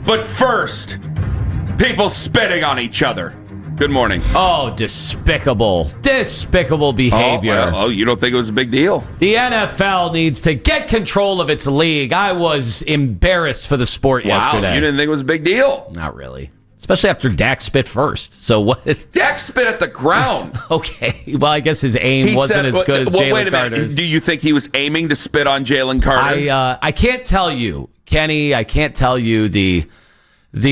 But first, people spitting on each other. Good morning. Oh, despicable behavior. Oh, you don't think it was a big deal? The NFL needs to get control of its league. I was embarrassed for the sport yesterday. Wow, you didn't think it was a big deal? Not really. Especially after Dak spit first. So what? Dak spit at the ground. Okay. Well, I guess his aim wasn't as good as Jalen Carter's. Do you think he was aiming to spit on Jalen Carter? I can't tell you, Kenny. I can't tell you the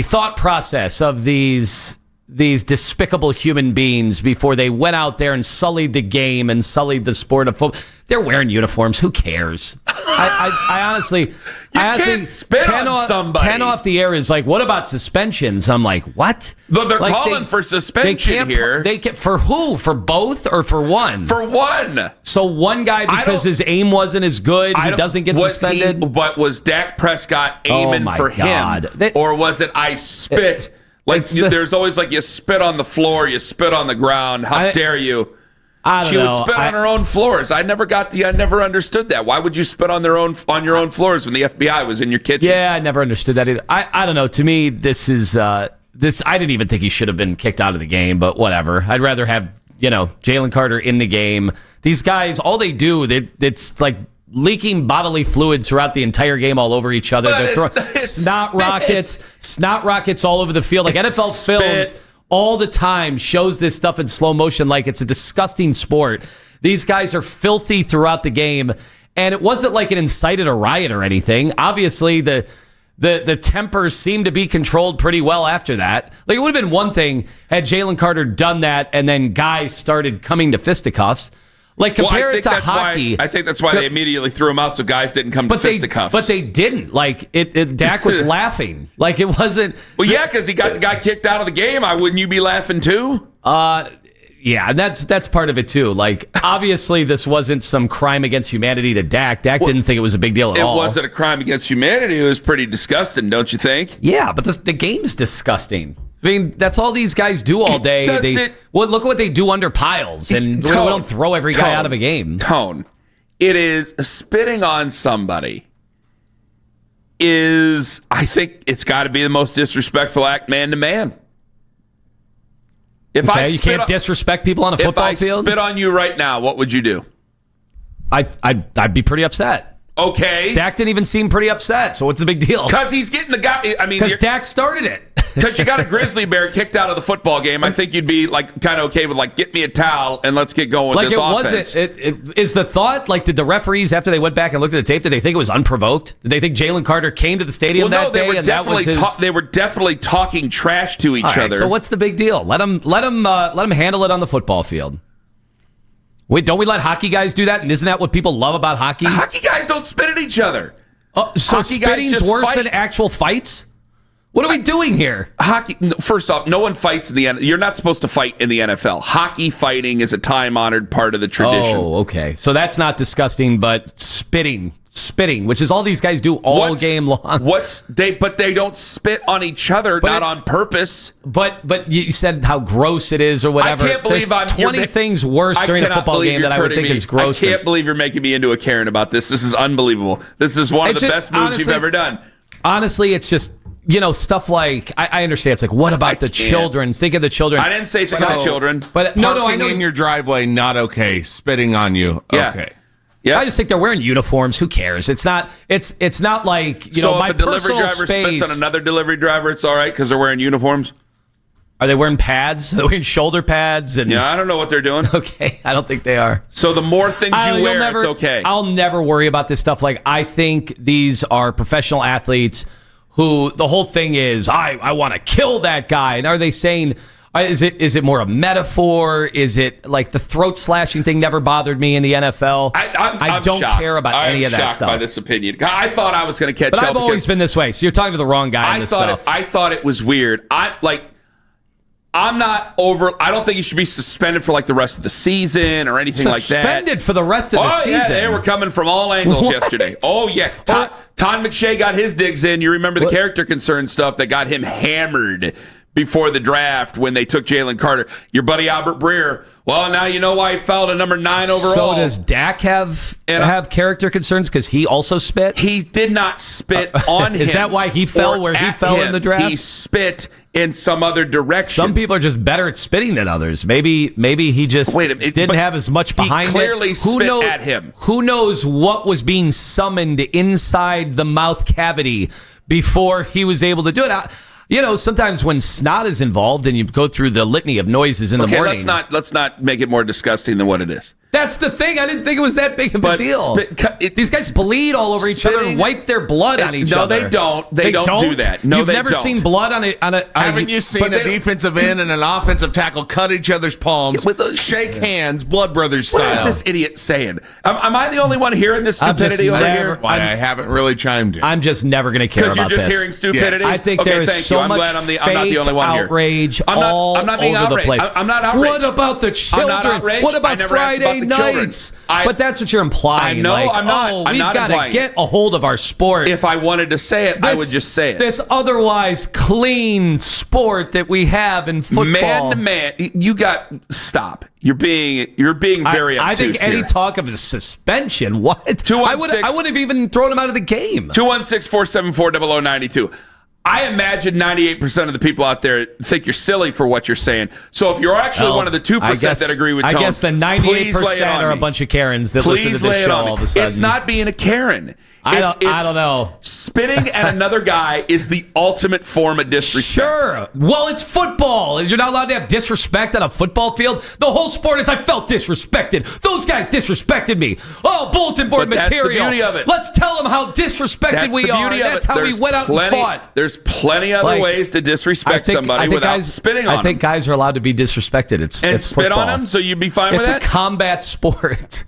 thought process of these despicable human beings before they went out there and sullied the game and sullied the sport of football. They're wearing uniforms. Who cares? I honestly... can't spit on somebody. Ken off the air is like, what about suspensions? I'm like, what? They're calling for suspension here. For who? For both or for one? For one. So one guy, because his aim wasn't as good, he doesn't get suspended? But was Dak Prescott aiming for him? Or was it I spit... there's always you spit on the floor, you spit on the ground. How dare you? She would spit on her own floors. I never understood that. Why would you spit on your own floors when the FBI was in your kitchen? Yeah, I never understood that either. I don't know. To me, this is this. I didn't even think he should have been kicked out of the game, but whatever. I'd rather have Jalen Carter in the game. These guys, all they do, it's like leaking bodily fluids throughout the entire game all over each other. They're throwing snot rockets all over the field. Like NFL films all the time shows this stuff in slow motion like it's a disgusting sport. These guys are filthy throughout the game, and it wasn't like it incited a riot or anything. Obviously, the tempers seemed to be controlled pretty well after that. Like, it would have been one thing had Jalen Carter done that and then guys started coming to fisticuffs. Like, compare it to hockey. I think that's why they immediately threw him out so guys didn't come to fisticuffs. But they didn't. Like, Dak was laughing. Like, it wasn't... Well, yeah, because he got the guy kicked out of the game. Wouldn't you be laughing too? Yeah, that's part of it too. Like, obviously, this wasn't some crime against humanity to Dak. Dak didn't think it was a big deal at all. It wasn't a crime against humanity. It was pretty disgusting, don't you think? Yeah, but the game's disgusting. I mean, that's all these guys do all day. Look at what they do under piles, and we don't throw every guy out of a game. It is spitting on somebody I think it's got to be the most disrespectful act man to man. You can't disrespect people on a football field? If I spit on you right now, what would you do? I'd be pretty upset. Okay. Dak didn't even seem pretty upset, so what's the big deal? Because he's getting the guy. I mean, because Dak started it. Because you got a grizzly bear kicked out of the football game. I think you'd be kind of okay with get me a towel and let's get going with this offense. Is the thought did the referees, after they went back and looked at the tape, did they think it was unprovoked? Did they think Jalen Carter came to the stadium that day and that was his... they were definitely talking trash to each other. So what's the big deal? Let them handle it on the football field. Wait, don't we let hockey guys do that? And isn't that what people love about hockey? Hockey guys don't spit at each other. So spitting's worse than actual fights? What are we doing here? Hockey. First off, no one fights in the NFL. You're not supposed to fight in the NFL. Hockey fighting is a time-honered part of the tradition. Oh, okay. So that's not disgusting, but spitting, which is all these guys do all game long. But they don't spit on each other, not on purpose. But you said how gross it is or whatever. I can't believe There's 20 things worse during a football game that I would think is gross. I can't believe you're making me into a Karen about this. This is unbelievable. This is one of the best moves you've ever done. Honestly, it's just... stuff like I understand. It's like, what about the children? Think of the children. I didn't say think of the children, but parking in your driveway, not okay. Spitting on you, okay. Yeah, I just think they're wearing uniforms. Who cares? It's not. It's not like so my if a delivery personal driver space. spits on another delivery driver, it's all right because they're wearing uniforms. Are they wearing pads? Are they wearing shoulder pads? I don't know what they're doing. Okay, I don't think they are. So the more things you wear, it's okay. I'll never worry about this stuff. Like, I think these are professional athletes who the whole thing is, I want to kill that guy. And are they saying, is it more a metaphor? Is it like the throat slashing thing never bothered me in the NFL? I don't care about any of that stuff. I'm shocked by this opinion. I thought I was going to catch up. But I've always been this way. So you're talking to the wrong guy on this stuff. I thought it was weird. I'm not over. I don't think you should be suspended for the rest of the season or anything like that. Suspended for the rest of the season? Yeah, they were coming from all angles yesterday. Oh, yeah. Todd McShay got his digs in. You remember the character concern stuff that got him hammered before the draft when they took Jalen Carter. Your buddy Albert Breer, well, now you know why he fell to number 9 overall. So does Dak have character concerns because he also spit? He did not spit on him. Is that why he fell where he fell in the draft? He spit in some other direction. Some people are just better at spitting than others. Maybe he just didn't have as much behind it. He clearly spit at him. Who knows what was being summoned inside the mouth cavity before he was able to do it? Sometimes when snot is involved and you go through the litany of noises in the morning. Let's not make it more disgusting than what it is. That's the thing. I didn't think it was that big of a deal. These guys bleed all over each other and wipe their blood on each other. No, they don't. They don't do that. No, You've never seen blood on a Haven't you seen a defensive end and an offensive tackle cut each other's palms, shake hands, blood brothers style? What is this idiot saying? Am I the only one hearing this stupidity over here? I haven't really chimed in. I'm just never going to care about this. Because you're just hearing stupidity? Yes. I think there is so much I'm not the only one outrage here. I'm not being over outraged. the place. I'm not outraged. What about the children? What about Friday nights? But that's what you're implying. I know. I'm not. We've got to get a hold of our sport. If I wanted to say it, I would just say it. This otherwise clean sport that we have in football. Man to man, stop. You're being very obtuse. I think any talk of a suspension, what? I would have even thrown him out of the game. 216-474-0092. I imagine 98% of the people out there think you're silly for what you're saying. So if you're actually one of the 2% that agree with Tone, I guess the 98% are a bunch of Karens that listen to this show all of a sudden. It's not being a Karen. I don't know. Spitting at another guy is the ultimate form of disrespect. Sure. Well, it's football. You're not allowed to have disrespect on a football field. The whole sport is I felt disrespected. Those guys disrespected me. Oh, bulletin board material. That's the beauty of it. Let's tell them how disrespected we are. That's how we went out and fought. There's plenty other ways to disrespect somebody without spitting on them. I think guys are allowed to be disrespected. It's spit football. on them, so you'd be fine with that? It's a combat sport.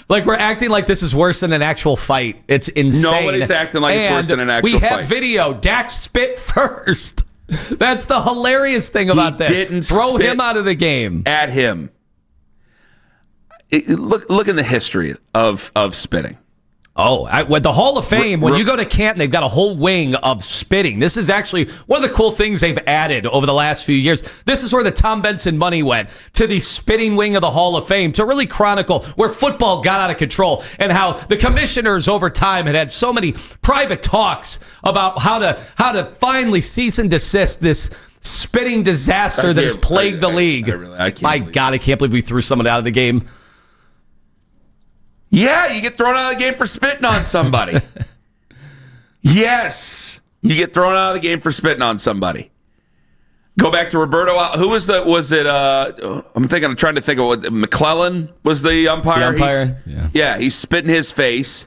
Like, we're acting like this is worse than an actual fight. It's insane. Nobody's acting like it's worse than an actual fight. We have video. Dak spit first. That's the hilarious thing about this. Didn't throw him out of the game. At him. Look in the history of spitting. With the Hall of Fame, when you go to Canton, they've got a whole wing of spitting. This is actually one of the cool things they've added over the last few years. This is where the Tom Benson money went, to the spitting wing of the Hall of Fame, to really chronicle where football got out of control and how the commissioners over time had so many private talks about how to finally cease and desist this spitting disaster that has plagued the league. My God, I can't believe we threw someone out of the game. Yeah, you get thrown out of the game for spitting on somebody. Yes, you get thrown out of the game for spitting on somebody. Go back to Roberto. Who was I'm trying to think of what McClellan was the umpire. The umpire? Yeah, he's spitting his face.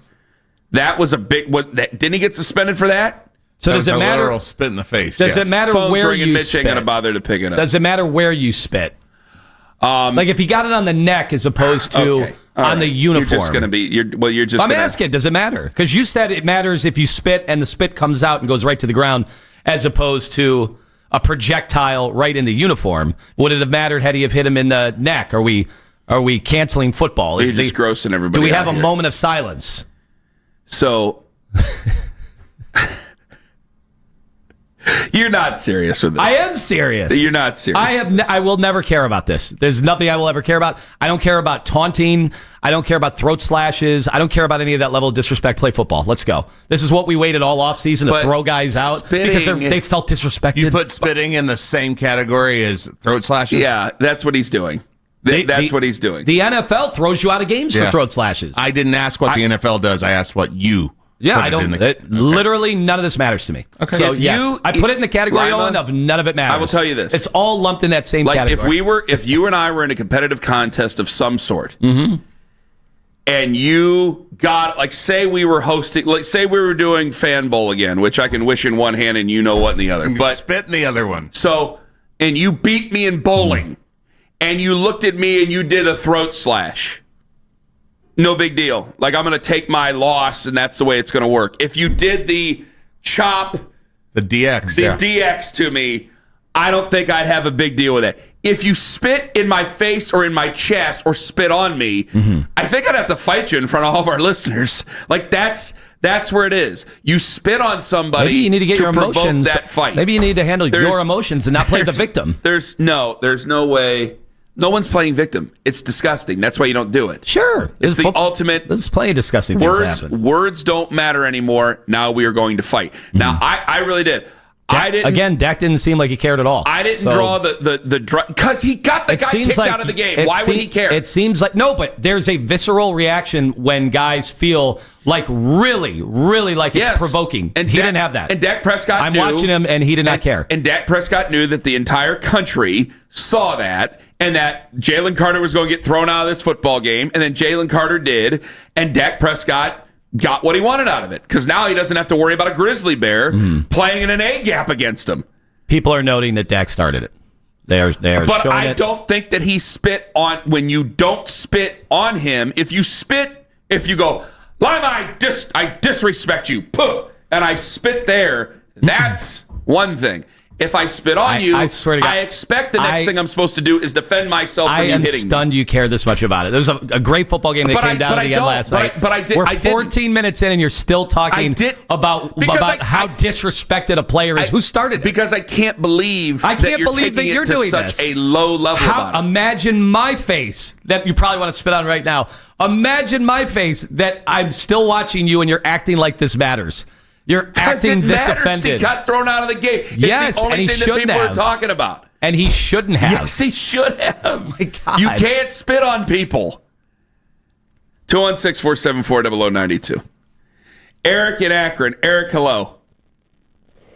That was a big. Didn't he get suspended for that? So does it matter? Literal spit in the face. Does it matter Phone's where ringing, you Mitch spit? ain't gonna bother to pick it up. Does it matter where you spit? Like if he got it on the neck as opposed to on the uniform. You're just going to be. You're just. I'm asking. Does it matter? Because you said it matters if you spit and the spit comes out and goes right to the ground, as opposed to a projectile right in the uniform. Would it have mattered had he have hit him in the neck? Are we canceling football? You're just grossing everybody. Do we have a here. moment of silence? So. You're not serious with this. I am serious. You're not serious. I will never care about this. There's nothing I will ever care about. I don't care about taunting. I don't care about throat slashes. I don't care about any of that level of disrespect. Play football. Let's go. This is what we waited all offseason to throw guys out because they felt disrespected. You put spitting in the same category as throat slashes? Yeah, that's what he's doing. That's what he's doing. The NFL throws you out of games for throat slashes. I didn't ask what the NFL does. I asked what you. Yeah, I don't. Literally, none of this matters to me. Okay. So I put it in the category of none of it matters. I will tell you this: it's all lumped in that same category. If you and I were in a competitive contest of some sort, and you got say we were hosting, say we were doing Fan Bowl again, which I can wish in one hand and you know what in the other, but spit in the other one. So, and you beat me in bowling, and you looked at me and you did a throat slash. No big deal. I'm going to take my loss, and that's the way it's going to work. If you did the chop, the DX to me, I don't think I'd have a big deal with it. If you spit in my face or in my chest or spit on me, I think I'd have to fight you in front of all of our listeners. That's That's where it is. You spit on somebody. Maybe you need to get your emotions. That fight. Maybe you need to handle your emotions and not play the victim. There's no way. No one's playing victim. It's disgusting. That's why you don't do it. Sure. It's the ultimate. There's plenty of disgusting things happen. Words don't matter anymore. Now we are going to fight. Now, I really did. Dak didn't seem like he cared at all. I didn't draw the because he got the guy kicked out of the game. Why would he care? It seems like but there's a visceral reaction when guys feel like really like it's provoking. And he didn't have that. And Dak Prescott I'm watching him, and he did not care. And Dak Prescott knew that the entire country saw that, and that Jalen Carter was going to get thrown out of this football game, and then Jalen Carter did, and Dak Prescott got what he wanted out of it, because now he doesn't have to worry about a grizzly bear playing in an A gap against him. People are noting that Dak started it. They are but showing I don't think that he spit on. When you don't spit on him, if you go, Lima, I disrespect you, poof, and I spit there, that's one thing. If I spit on you, I swear to God, I expect the next thing I'm supposed to do is defend myself from you hitting me. I am stunned you care this much about it. There's a great football game that came down to the end last night. We're 14 minutes in, and you're still talking about how disrespected a player is. Who started it? Because I can't believe that you're doing such a low level about it. Imagine my face that you probably want to spit on right now. Imagine my face that I'm still watching you, and you're acting like this matters. You're acting this offended. He got thrown out of the game. Yes, it's the only thing that people are talking about. And he shouldn't have. Yes, he should have. Oh my God. You can't spit on people. 216-474-0092. Eric in Akron. Eric, hello.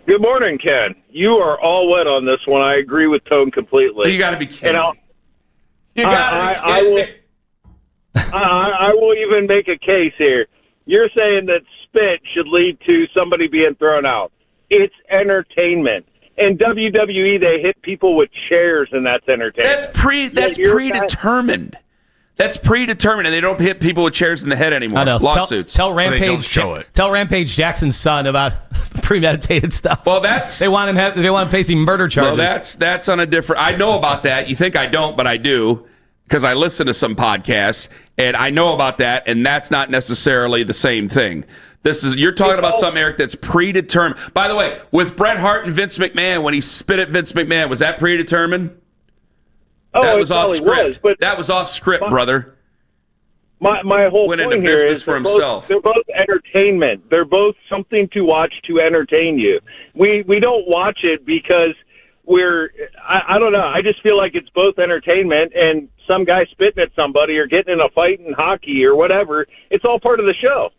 Good morning, Ken. You are all wet on this one. I agree with Tone completely. You got to be kidding. I will even make a case here. You're saying that spit should lead to somebody being thrown out. It's entertainment. In WWE, they hit people with chairs, and that's entertainment. That's predetermined. That's predetermined, and they don't hit people with chairs in the head anymore. I know. Lawsuits. Tell Rampage Jackson's son about premeditated stuff. Well, they want him facing murder charges. Well, that's on a different. I know about that. You think I don't, but I do, because I listen to some podcasts, and I know about that, and that's not necessarily the same thing. You're talking about something, Eric, that's predetermined. By the way, with Bret Hart and Vince McMahon, when he spit at Vince McMahon, was that predetermined? Oh, that was off script. That was off script, brother. My whole point here is for himself. They're both entertainment. They're both something to watch to entertain you. We don't watch it because I don't know. I just feel like it's both entertainment and some guy spitting at somebody or getting in a fight in hockey or whatever. It's all part of the show.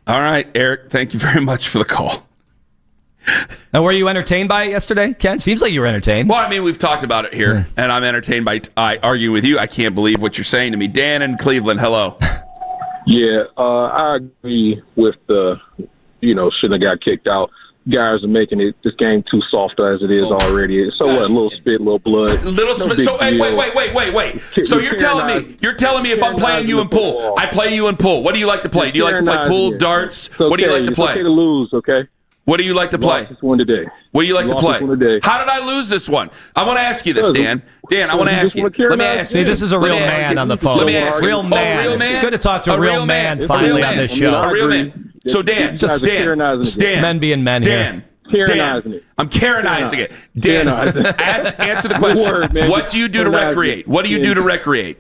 All right, Eric, thank you very much for the call. Now, were you entertained by it yesterday, Ken? Seems like you were entertained. Well, I mean, we've talked about it here, and I'm entertained by arguing with you. I can't believe what you're saying to me. Dan in Cleveland, hello. Yeah, I agree with shouldn't have got kicked out. Guys are making this game too soft as it is already. So what? A little spit, a little blood. So wait. So you're telling me if I'm playing you in pool, I play you in pool. What do you like to play? Do you like to play pool, darts? What do you like to play? It's okay to lose, okay? What do you like to play? Lost this one today. What do you like to play? How did I lose this one? I want to ask you this, Dan. Dan, I want to ask you. Let me ask you. See, this is a real man on the phone. Let me ask you. Real man. It's good to talk to a real man finally on this show. A real man. So Dan, men being men here. Dan, I'm Karenizing it. Dan, answer the question. What do you do to recreate? What do you do to recreate?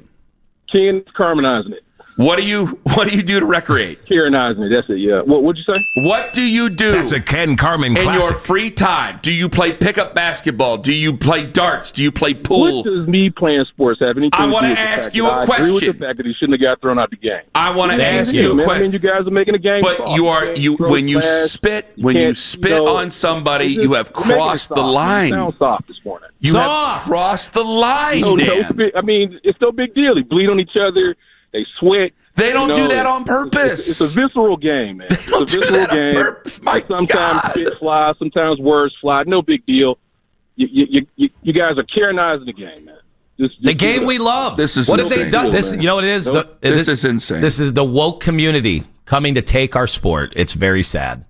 Ken Carmenizing it. What do you do to recreate? Karenizing it. That's it. Yeah. What'd you say? What do you do? That's a Ken Carmen classic. In your free time, do you play pickup basketball? Do you play darts? Do you play pool? What does me playing sports have anything to do with the fact that I agree with the fact that he shouldn't have got thrown out the game? I want to ask you a question. I mean, you guys are making a game. But when you spit on somebody, you have crossed the line. You sound soft this morning. You have crossed the line, Dan. I mean, it's no big deal. They bleed on each other. They sweat. They don't do that on purpose. It's a visceral game, man. It's a visceral game. Sometimes spit fly, sometimes words fly. No big deal. You guys are Karenizing the game, man. The game we love. This is what insane. have they done? This, you know what it is? This is insane. This is the woke community coming to take our sport. It's very sad.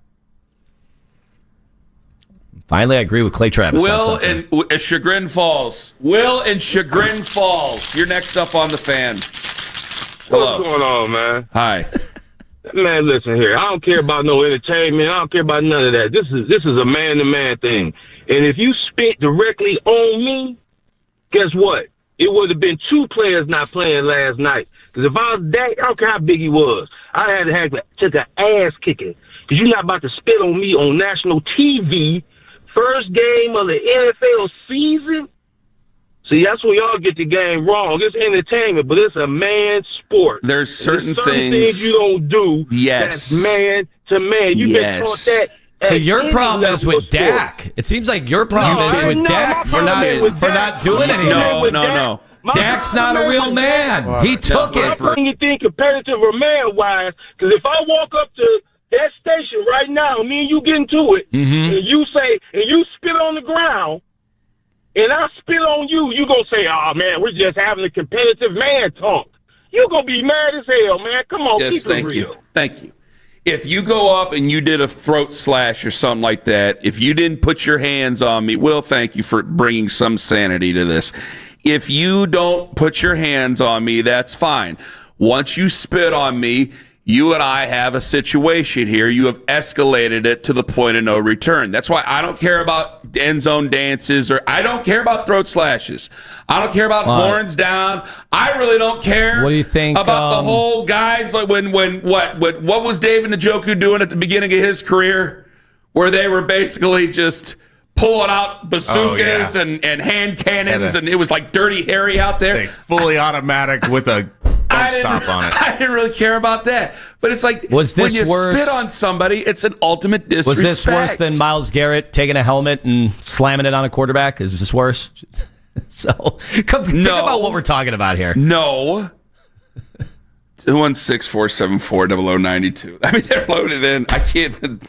Finally, I agree with Clay Travis. Will and Chagrin Falls. Will and Chagrin Falls. You're next up on the fan. Hello. What's going on, man? Hi. Man, listen here. I don't care about no entertainment. I don't care about none of that. This is a man-to-man thing. And if you spit directly on me, guess what? It would have been 2 players not playing last night. Because if I was Dak, I don't care how big he was, I had to take an ass kicking. Because you're not about to spit on me on national TV, first game of the NFL season. See, that's where y'all get the game wrong. It's entertainment, but it's a man's sport. There's certain things you don't do. Yes. That's man to man. You've been taught that. So your problem is with Dak. It seems like your problem is with Dak for not doing anything. No. Dak's not a real man. He took it. You think competitive or man-wise, because if I walk up to that station right now, me and you get into it, and you spit on the ground, and I spit on you, you going to say, oh, man, we're just having a competitive man talk. You're going to be mad as hell, man. Come on, keep it real. Thank you. If you go up and you did a throat slash or something like that, if you didn't put your hands on me, Will, thank you for bringing some sanity to this. If you don't put your hands on me, that's fine. Once you spit on me, you and I have a situation here. You have escalated it to the point of no return. That's why I don't care about end zone dances, or I don't care about throat slashes. I don't care about horns down. I really don't care. What do you think about the whole guys like what was David Njoku doing at the beginning of his career, where they were basically just pulling out bazookas and hand cannons, and it was like Dirty Harry out there. Fully automatic with a bump stop on it. I didn't really care about that. But it's like, when you worse? Spit on somebody, it's an ultimate disrespect. Was this worse than Myles Garrett taking a helmet and slamming it on a quarterback? Is this worse? So, think about what we're talking about here. No. 216-474-0092. I mean, they're loaded in. I can't...